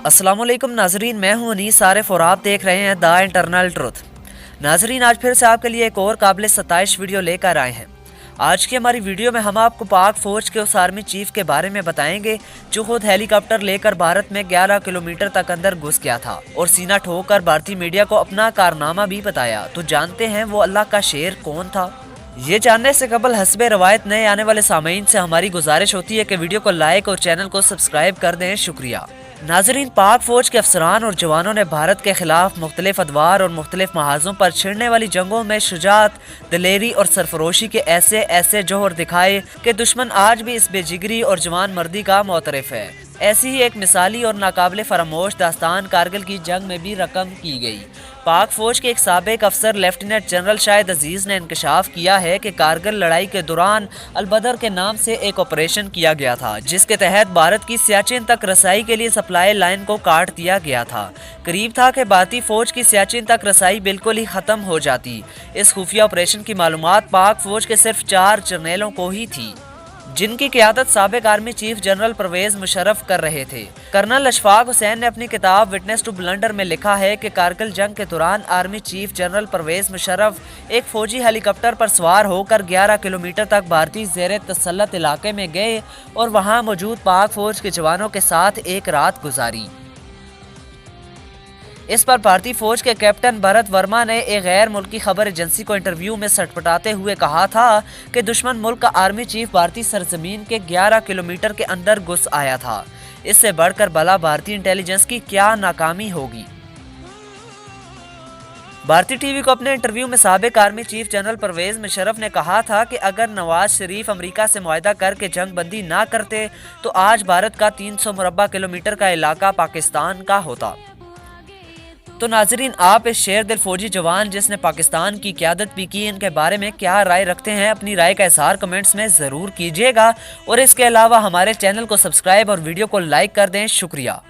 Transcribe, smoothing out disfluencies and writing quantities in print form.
अस्सलामुअलैकुम नाजरीन, मैं हूं अनीस आरिफ और आप देख रहे हैं द इंटरनल ट्रुथ। नाजरीन, आज फिर से आपके लिए एक और काबिल सताइश वीडियो लेकर आए हैं। आज की हमारी वीडियो में हम आपको पाक फौज के उस आर्मी चीफ के बारे में बताएंगे जो खुद हेलीकॉप्टर लेकर भारत में 11 किलोमीटर तक अंदर घुस गया था और सीना ठोक कर भारतीय मीडिया को अपना कारनामा भी बताया। तो जानते हैं वो अल्लाह का शेर कौन था। ये जानने से कबल हस्बे रवायत नए आने वाले सामीन से हमारी गुजारिश होती है कि वीडियो को लाइक और चैनल को सब्सक्राइब कर दें। शुक्रिया। नाजरीन, पाक फौज के अफसरान और जवानों ने भारत के खिलाफ मुख्तलिफ अदवार और मुख्तलिफ महाजों पर छिड़ने वाली जंगों में शुजात, दिलेरी और सरफरोशी के ऐसे ऐसे जोहर दिखाए कि दुश्मन आज भी इस बेजिगरी और जवान मर्दी का मोतरफ है। ऐसी ही एक मिसाली और नाकाबिले फरामोश दास्तान कारगिल की जंग में भी रकम की गई। पाक फौज के एक साबिक अफसर लेफ्टिनेंट जनरल शाहिद अजीज ने इंकशाफ किया है कि कारगिल लड़ाई के दौरान अलबदर के नाम से एक ऑपरेशन किया गया था जिसके तहत भारत की सियाचिन तक रसाई के लिए सप्लाई लाइन को काट दिया गया था। करीब था कि भारतीय फौज की सियाचिन तक रसाई बिल्कुल ही खत्म हो जाती। इस खुफिया ऑपरेशन की मालूमात पाक फौज के सिर्फ 4 जर्नेलों को ही थी जिनकी क़ियादत साबिक army chief general Pervez Musharraf कर रहे थे। कर्नल अशफाक हुसैन ने अपनी किताब विटनेस टू ब्लंडर में लिखा है कि कारगिल जंग के दौरान army chief general Pervez Musharraf एक फौजी हेलीकॉप्टर पर सवार होकर 11 किलोमीटर तक भारतीय ज़ेर तसल्लुत इलाके में गए और वहां मौजूद पाक फौज के जवानों के साथ एक रात गुजारी। इस पर भारतीय फौज के कैप्टन भरत वर्मा ने एक गैर मुल्की खबर एजेंसी को इंटरव्यू में सटपटाते हुए कहा था कि दुश्मन मुल्क का आर्मी चीफ भारतीय सरजमीन के 11 किलोमीटर के अंदर घुस आया था। इससे बढ़कर भला भारतीय इंटेलिजेंस की क्या नाकामी होगी। भारतीय टीवी को अपने इंटरव्यू में साबिक army chief general Pervez Musharraf ने कहा था कि अगर नवाज शरीफ अमेरिका से मुआहदा करके जंग बंदी ना करते तो आज भारत का 300 मुरब्बा किलोमीटर का इलाका पाकिस्तान का होता। तो नाजरीन, आप इस शेर दिल फौजी जवान जिसने पाकिस्तान की क़यादत भी की, इनके बारे में क्या राय रखते हैं? अपनी राय का इज़हार कमेंट्स में ज़रूर कीजिएगा और इसके अलावा हमारे चैनल को सब्सक्राइब और वीडियो को लाइक कर दें। शुक्रिया।